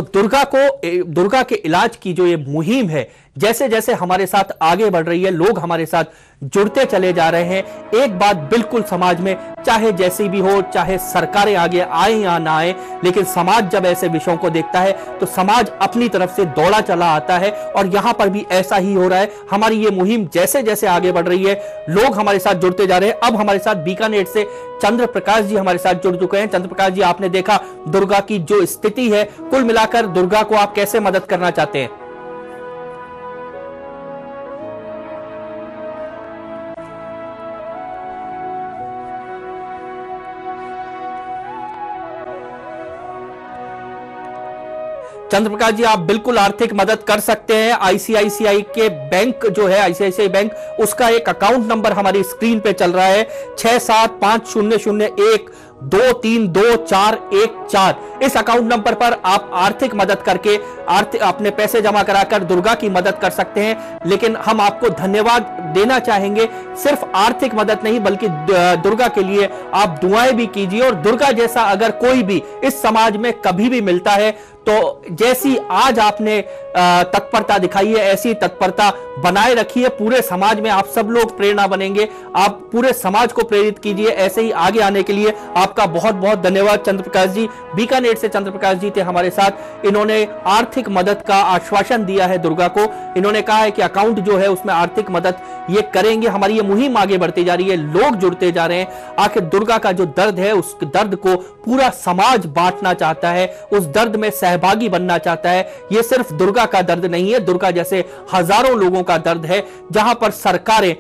तो दुर्गा के इलाज की जो ये मुहिम है, जैसे जैसे हमारे साथ आगे बढ़ रही है, लोग हमारे साथ जुड़ते चले जा रहे हैं। एक बात बिल्कुल समाज में, चाहे जैसी भी हो, चाहे सरकारें आगे आए या ना आए, लेकिन समाज जब ऐसे विषयों को देखता है तो समाज अपनी तरफ से दौड़ा चला आता है। और यहां पर भी ऐसा ही हो रहा है। हमारी ये मुहिम जैसे जैसे आगे बढ़ रही है, लोग हमारे साथ जुड़ते जा रहे हैं। अब हमारे साथ बीकानेर से चंद्र प्रकाश जी हमारे साथ जुड़ चुके हैं। चंद्र प्रकाश जी, आपने देखा दुर्गा की जो स्थिति है, कुल मिलाकर दुर्गा को आप कैसे मदद करना चाहते हैं? चंद्र प्रकाश जी, आप बिल्कुल आर्थिक मदद कर सकते हैं। आईसीआईसीआई के बैंक जो है, आईसीआईसीआई बैंक, उसका एक अकाउंट नंबर हमारी स्क्रीन पे चल रहा है, 675001232414। इस अकाउंट नंबर पर आप आर्थिक मदद करके अपने पैसे जमा कराकर दुर्गा की मदद कर सकते हैं। लेकिन हम आपको धन्यवाद देना चाहेंगे, सिर्फ आर्थिक मदद नहीं बल्कि दुर्गा के लिए आप दुआएं भी कीजिए। और दुर्गा जैसा अगर कोई भी इस समाज में कभी भी मिलता है तो जैसी आज आपने तत्परता दिखाई है, ऐसी तत्परता बनाए रखिए। पूरे समाज में आप सब लोग प्रेरणा बनेंगे। आप पूरे समाज को प्रेरित कीजिए ऐसे ही आगे आने के लिए। आपका बहुत बहुत धन्यवाद चंद्र प्रकाश जी। बीकानेर से चंद्र प्रकाश जी थे हमारे साथ। इन्होंने आर्थिक मदद का आश्वासन दिया है दुर्गा को। इन्होंने कहा है कि अकाउंट जो है उसमें आर्थिक मदद ये करेंगे। हमारी ये मुहिम आगे बढ़ती जा रही है, लोग जुड़ते जा रहे हैं। आखिर दुर्गा का जो दर्द है, उस दर्द को पूरा समाज बांटना चाहता है, उस दर्द में सहभागी बनना चाहता है। ये सिर्फ दुर्गा का दर्द नहीं है, दुर्गा जैसे हजारों लोगों का दर्द है, जहां पर सरकारें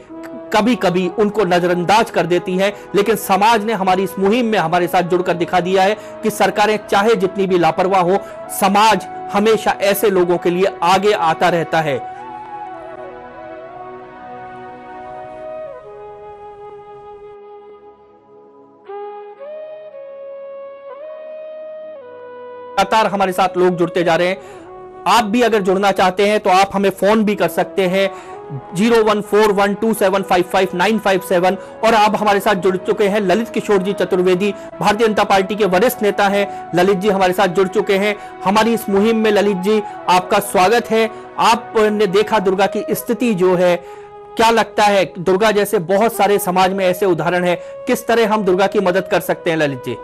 कभी कभी उनको नजरअंदाज कर देती हैं। लेकिन समाज ने हमारी इस मुहिम में हमारे साथ जुड़कर दिखा दिया है कि सरकारें चाहे जितनी भी लापरवाह हो, समाज हमेशा ऐसे लोगों के लिए आगे आता रहता है। लगातार हमारे साथ लोग जुड़ते जा रहे हैं। आप भी अगर जुड़ना चाहते हैं तो आप हमें फोन भी कर सकते हैं 014127559557। और आप हमारे साथ जुड़ चुके हैं ललित किशोर जी चतुर्वेदी, भारतीय जनता पार्टी के वरिष्ठ नेता हैं। ललित जी हमारे साथ जुड़ चुके हैं हमारी इस मुहिम में। ललित जी, आपका स्वागत है। आपने देखा दुर्गा की स्थिति जो है, क्या लगता है दुर्गा जैसे बहुत सारे समाज में ऐसे उदाहरण है, किस तरह हम दुर्गा की मदद कर सकते हैं? ललित जी,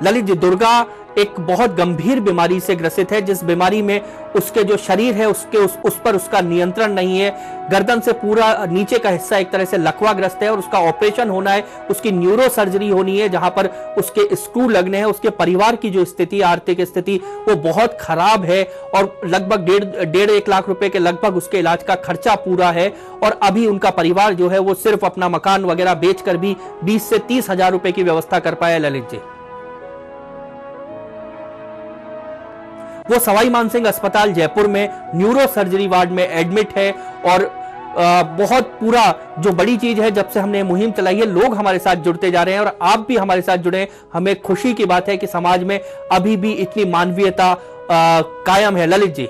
ललित जी, दुर्गा एक बहुत गंभीर बीमारी से ग्रसित है, जिस बीमारी में उसके जो शरीर है उस पर उसका नियंत्रण नहीं है। गर्दन से पूरा नीचे का हिस्सा एक तरह से लकवाग्रस्त है और उसका ऑपरेशन होना है, उसकी न्यूरो सर्जरी होनी है जहां पर उसके स्क्रू लगने हैं। उसके परिवार की जो स्थिति, आर्थिक स्थिति, वो बहुत खराब है और लगभग डेढ़ एक लाख रुपए के लगभग उसके इलाज का खर्चा पूरा है। और अभी उनका परिवार जो है वो सिर्फ अपना मकान वगैरह बेचकर भी 20 से 30 हजार रुपए की व्यवस्था कर पाया। ललित जी, वो सवाई मानसिंह अस्पताल जयपुर में न्यूरो सर्जरी वार्ड में एडमिट है। और बहुत पूरा जो बड़ी चीज है, जब से हमने मुहिम चलाई है, लोग हमारे साथ जुड़ते जा रहे हैं और आप भी हमारे साथ जुड़े। हमें खुशी की बात है कि समाज में अभी भी इतनी मानवीयता कायम है। ललित जी,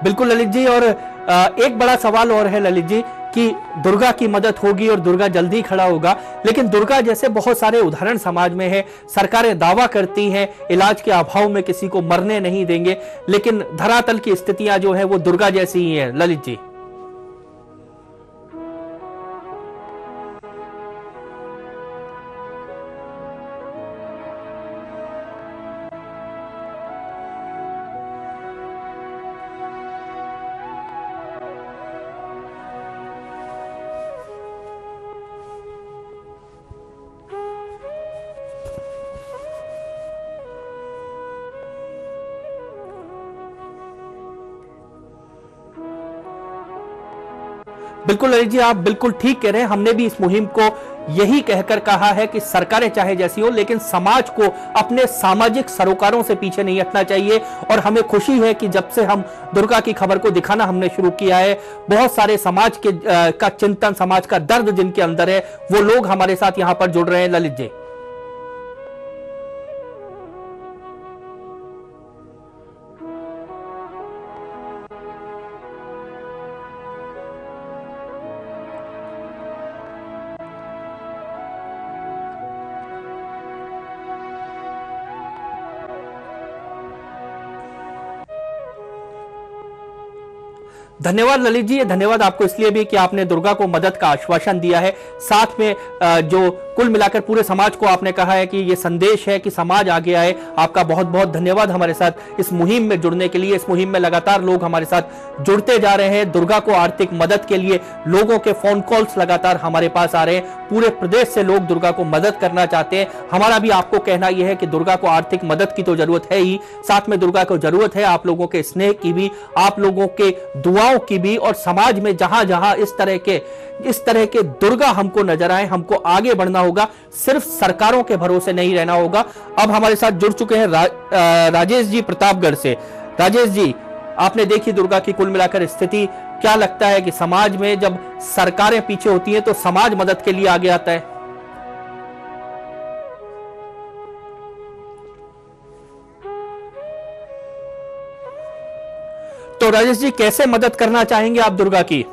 बिल्कुल ललित जी। और एक बड़ा सवाल और है ललित जी कि दुर्गा की मदद होगी और दुर्गा जल्दी खड़ा होगा, लेकिन दुर्गा जैसे बहुत सारे उदाहरण समाज में है। सरकारें दावा करती हैं इलाज के अभाव में किसी को मरने नहीं देंगे, लेकिन धरातल की स्थितियां जो है वो दुर्गा जैसी ही है। ललित जी, बिल्कुल ललित जी, आप बिल्कुल ठीक कह रहे हैं। हमने भी इस मुहिम को यही कहकर कहा है कि सरकारें चाहे जैसी हो, लेकिन समाज को अपने सामाजिक सरोकारों से पीछे नहीं हटना चाहिए। और हमें खुशी है कि जब से हम दुर्गा की खबर को दिखाना हमने शुरू किया है, बहुत सारे समाज के का चिंतन, समाज का दर्द जिनके अंदर है, वो लोग हमारे साथ यहां पर जुड़ रहे हैं। ललित जी, धन्यवाद ललित जी, ये धन्यवाद आपको इसलिए भी कि आपने दुर्गा को मदद का आश्वासन दिया है। साथ में जो कुल मिलाकर पूरे समाज को आपने कहा है कि ये संदेश है कि समाज आगे आए। आपका बहुत बहुत धन्यवाद हमारे साथ इस मुहिम में जुड़ने के लिए। इस मुहिम में लगातार लोग हमारे साथ जुड़ते जा रहे हैं। दुर्गा को आर्थिक मदद के लिए लोगों के फोन कॉल्स लगातार हमारे पास आ रहे हैं। पूरे प्रदेश से लोग दुर्गा को मदद करना चाहते हैं। हमारा भी आपको कहना यह है कि दुर्गा को आर्थिक मदद की तो जरूरत है ही, साथ में दुर्गा को जरूरत है आप लोगों के स्नेह की भी, आप लोगों के दुआओं की भी। और समाज में जहां जहां इस तरह के दुर्गा हमको नजर आए, हमको आगे बढ़ना होगा। सिर्फ सरकारों के भरोसे नहीं रहना होगा। अब हमारे साथ जुड़ चुके हैं राजेश जी प्रतापगढ़ से। राजेश जी, आपने देखी दुर्गा की कुल मिलाकर स्थिति, क्या लगता है कि समाज में जब सरकारें पीछे होती हैं तो समाज मदद के लिए आगे आता है? तो राजेश जी, कैसे मदद करना चाहेंगे आप दुर्गा की?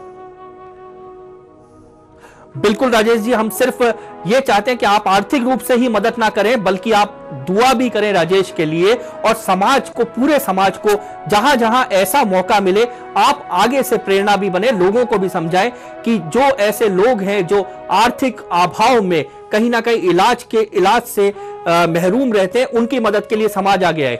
बिल्कुल राजेश जी, हम सिर्फ ये चाहते हैं कि आप आर्थिक रूप से ही मदद ना करें, बल्कि आप दुआ भी करें राजेश के लिए, और समाज को, पूरे समाज को जहां जहां ऐसा मौका मिले आप आगे से प्रेरणा भी बने, लोगों को भी समझाएं कि जो ऐसे लोग हैं जो आर्थिक अभाव में कहीं ना कहीं इलाज से महरूम रहते हैं, उनकी मदद के लिए समाज आगे आए।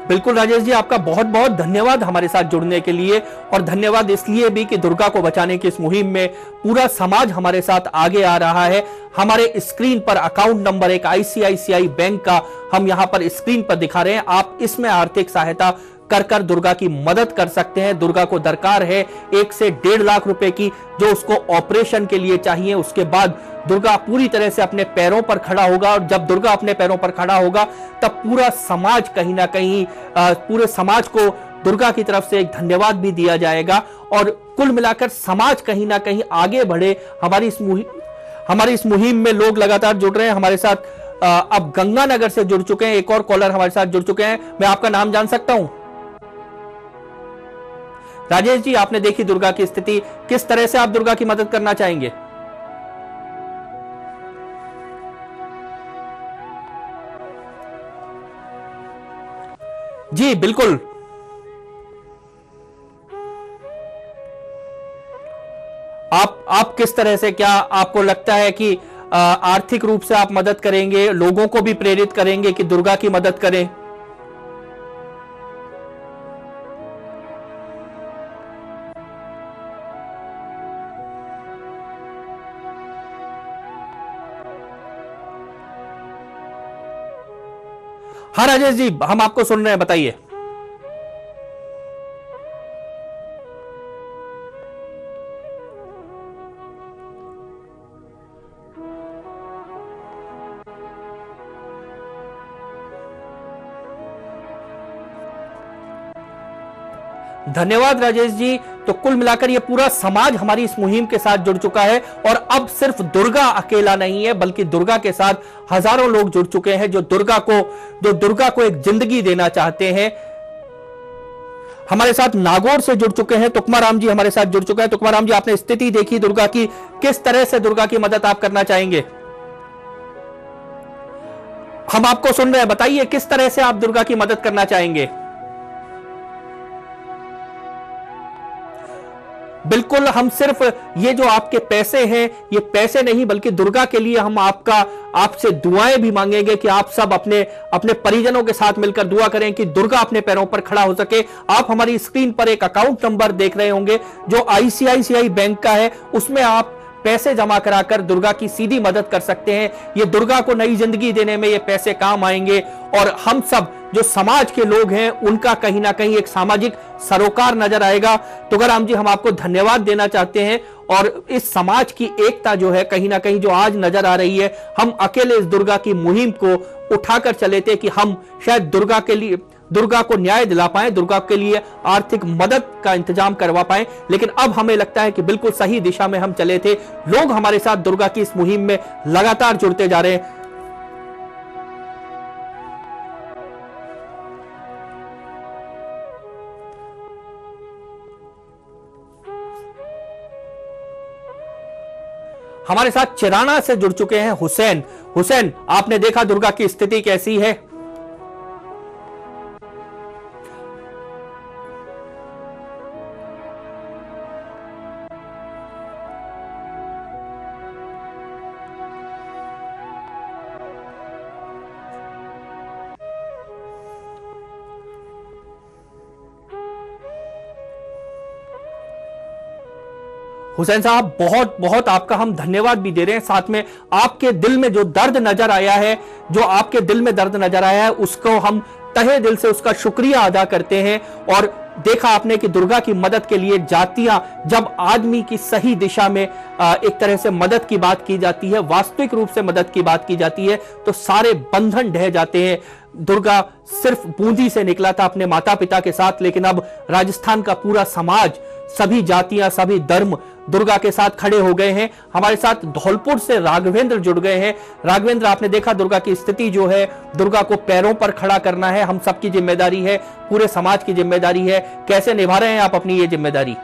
बिल्कुल राजेश जी, आपका बहुत बहुत धन्यवाद हमारे साथ जुड़ने के लिए, और धन्यवाद इसलिए भी कि दुर्गा को बचाने की इस मुहिम में पूरा समाज हमारे साथ आगे आ रहा है। हमारे स्क्रीन पर अकाउंट नंबर एक आईसीआईसीआई बैंक का हम यहां पर स्क्रीन पर दिखा रहे हैं। आप इसमें आर्थिक सहायता कर दुर्गा की मदद कर सकते हैं। दुर्गा को दरकार है 1 से 1.5 लाख रुपए की, जो उसको ऑपरेशन के लिए चाहिए। उसके बाद दुर्गा पूरी तरह से अपने पैरों पर खड़ा होगा, और जब दुर्गा अपने पैरों पर खड़ा होगा तब पूरा समाज कहीं ना कहीं, पूरे समाज को दुर्गा की तरफ से एक धन्यवाद भी दिया जाएगा, और कुल मिलाकर समाज कहीं ना कहीं आगे बढ़े। हमारी इस मुहिम में लोग लगातार जुड़ रहे हैं हमारे साथ। अब गंगानगर से जुड़ चुके हैं, एक और कॉलर हमारे साथ जुड़ चुके हैं। मैं आपका नाम जान सकता हूं? राजेश जी, आपने देखी दुर्गा की स्थिति, किस तरह से आप दुर्गा की मदद करना चाहेंगे? जी बिल्कुल, आप किस तरह से, क्या आपको लगता है कि आर्थिक रूप से आप मदद करेंगे, लोगों को भी प्रेरित करेंगे कि दुर्गा की मदद करें? हाँ राजेश जी, हम आपको सुन रहे हैं, बताइए। धन्यवाद राजेश जी। तो कुल मिलाकर ये पूरा समाज हमारी इस मुहिम के साथ जुड़ चुका है, और अब सिर्फ दुर्गा अकेला नहीं है, बल्कि दुर्गा के साथ हजारों लोग जुड़ चुके हैं जो दुर्गा को एक जिंदगी देना चाहते हैं। हमारे साथ नागौर से जुड़ चुके हैं तुकमाराम जी, हमारे साथ जुड़ चुके हैं। तुकमाराम जी, आपने स्थिति देखी दुर्गा की, किस तरह से दुर्गा की मदद आप करना चाहेंगे? हम आपको सुन रहे हैं, बताइए किस तरह से आप दुर्गा की मदद करना चाहेंगे? बिल्कुल, हम सिर्फ ये जो आपके पैसे हैं, ये पैसे नहीं, बल्कि दुर्गा के लिए हम आपसे दुआएं भी मांगेंगे कि आप सब अपने परिजनों के साथ मिलकर दुआ करें कि दुर्गा अपने पैरों पर खड़ा हो सके। आप हमारी स्क्रीन पर एक अकाउंट नंबर देख रहे होंगे जो आईसीआईसीआई बैंक का है, उसमें आप पैसे जमा कराकर दुर्गा की सीधी मदद कर सकते हैं। ये दुर्गा को नई जिंदगी देने में ये पैसे काम आएंगे, और हम सब जो समाज के लोग हैं उनका कहीं ना कहीं एक सामाजिक सरोकार नजर आएगा। तुकाराम जी, हम आपको धन्यवाद देना चाहते हैं, और इस समाज की एकता जो है कहीं ना कहीं जो आज नजर आ रही है, हम अकेले इस दुर्गा की मुहिम को उठाकर चले थे कि हम शायद दुर्गा को न्याय दिला पाए, दुर्गा के लिए आर्थिक मदद का इंतजाम करवा पाए, लेकिन अब हमें लगता है कि बिल्कुल सही दिशा में हम चले थे। लोग हमारे साथ दुर्गा की इस मुहिम में लगातार जुड़ते जा रहे हैं। हमारे साथ चिराना से जुड़ चुके हैं हुसैन। हुसैन, आपने देखा दुर्गा की स्थिति कैसी है? हुसैन साहब, बहुत बहुत आपका हम धन्यवाद भी दे रहे हैं। साथ में आपके दिल में जो दर्द नजर आया है, जो आपके दिल में दर्द नजर आया है, उसको हम तहे दिल से उसका शुक्रिया अदा करते हैं। और देखा आपने कि दुर्गा की मदद के लिए जातियां, जब आदमी की सही दिशा में एक तरह से मदद की बात की जाती है, वास्तविक रूप से मदद की बात की जाती है, तो सारे बंधन ढह जाते हैं। दुर्गा सिर्फ बूंदी से निकला था अपने माता पिता के साथ, लेकिन अब राजस्थान का पूरा समाज, सभी जातियां, सभी धर्म दुर्गा के साथ खड़े हो गए हैं। हमारे साथ धौलपुर से राघवेंद्र जुड़ गए हैं। राघवेंद्र, आपने देखा दुर्गा की स्थिति जो है, दुर्गा को पैरों पर खड़ा करना है, हम सबकी जिम्मेदारी है, पूरे समाज की जिम्मेदारी है। कैसे निभा रहे हैं आप अपनी ये जिम्मेदारी?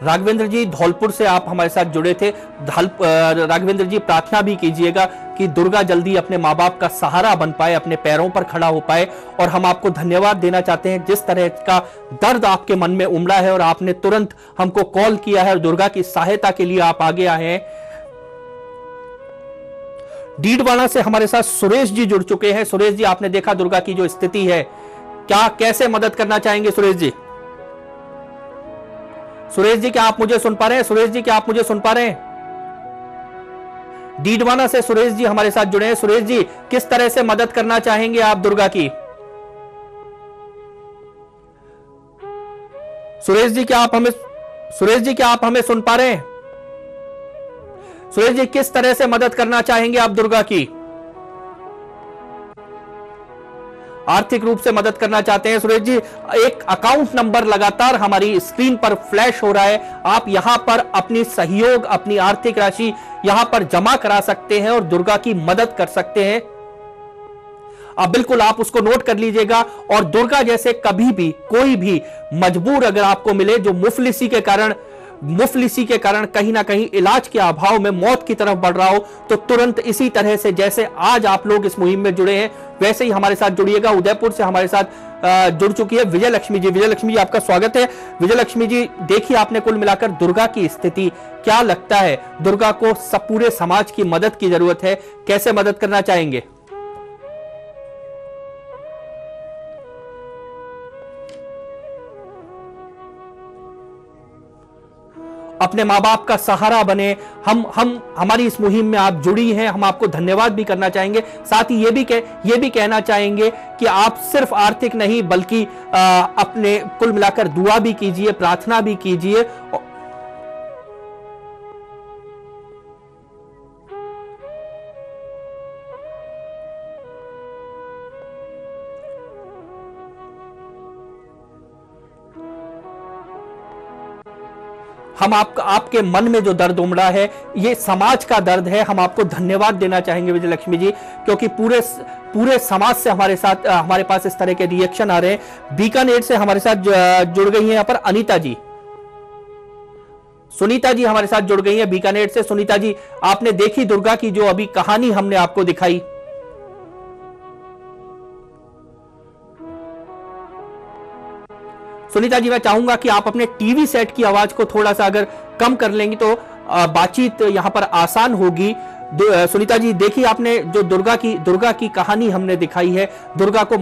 राघवेंद्र जी, धौलपुर से आप हमारे साथ जुड़े थे। राघवेंद्र जी, प्रार्थना भी कीजिएगा कि दुर्गा जल्दी अपने माँ बाप का सहारा बन पाए, अपने पैरों पर खड़ा हो पाए। और हम आपको धन्यवाद देना चाहते हैं, जिस तरह का दर्द आपके मन में उमड़ा है और आपने तुरंत हमको कॉल किया है और दुर्गा की सहायता के लिए आप आगे आए हैं। डीडवाना से हमारे साथ सुरेश जी जुड़ चुके हैं। सुरेश जी, आपने देखा दुर्गा की जो स्थिति है, क्या कैसे मदद करना चाहेंगे सुरेश जी? सुरेश जी, क्या आप मुझे सुन पा रहे हैं? सुरेश जी, क्या आप मुझे सुन पा रहे हैं? डीडवाना से सुरेश जी हमारे साथ जुड़े हैं। सुरेश जी, किस तरह से मदद करना चाहेंगे आप दुर्गा की? सुरेश जी, क्या आप हमें सुन पा रहे हैं? सुरेश जी, किस तरह से मदद करना चाहेंगे आप दुर्गा की? आर्थिक रूप से मदद करना चाहते हैं सुरेश जी। एक अकाउंट नंबर लगातार हमारी स्क्रीन पर फ्लैश हो रहा है, आप यहां पर अपनी सहयोग, अपनी आर्थिक राशि यहां पर जमा करा सकते हैं और दुर्गा की मदद कर सकते हैं। आप बिल्कुल आप उसको नोट कर लीजिएगा। और दुर्गा जैसे कभी भी कोई भी मजबूर अगर आपको मिले, जो मुफलिसी के कारण कहीं ना कहीं इलाज के अभाव में मौत की तरफ बढ़ रहा हो, तो तुरंत इसी तरह से जैसे आज आप लोग इस मुहिम में जुड़े हैं, वैसे ही हमारे साथ जुड़िएगा। उदयपुर से हमारे साथ जुड़ चुकी है विजय लक्ष्मी जी। विजय लक्ष्मी जी, आपका स्वागत है। विजय लक्ष्मी जी, देखिए आपने कुल मिलाकर दुर्गा की स्थिति, क्या लगता है दुर्गा को पूरे समाज की मदद की जरूरत है, कैसे मदद करना चाहेंगे? अपने माँ बाप का सहारा बने। हम हमारी इस मुहिम में आप जुड़ी हैं, हम आपको धन्यवाद भी करना चाहेंगे। साथ ही ये भी कहना चाहेंगे कि आप सिर्फ आर्थिक नहीं बल्कि अपने कुल मिलाकर दुआ भी कीजिए, प्रार्थना भी कीजिए। हम आपके मन में जो दर्द उमड़ा है, ये समाज का दर्द है। हम आपको धन्यवाद देना चाहेंगे विजय लक्ष्मी जी, क्योंकि पूरे समाज से हमारे पास इस तरह के रिएक्शन आ रहे हैं। बीकानेर से हमारे साथ जुड़ गई हैं यहाँ पर अनीता जी। सुनीता जी हमारे साथ जुड़ गई हैं बीकानेर से। सुनीता जी, आपने देखी दुर्गा की जो अभी कहानी हमने आपको दिखाई? सुनीता जी, मैं चाहूंगा कि आप अपने टीवी सेट की आवाज को थोड़ा सा अगर कम कर लेंगी तो बातचीत यहां पर आसान होगी। सुनीता जी, देखिए आपने जो दुर्गा की कहानी हमने दिखाई है, दुर्गा को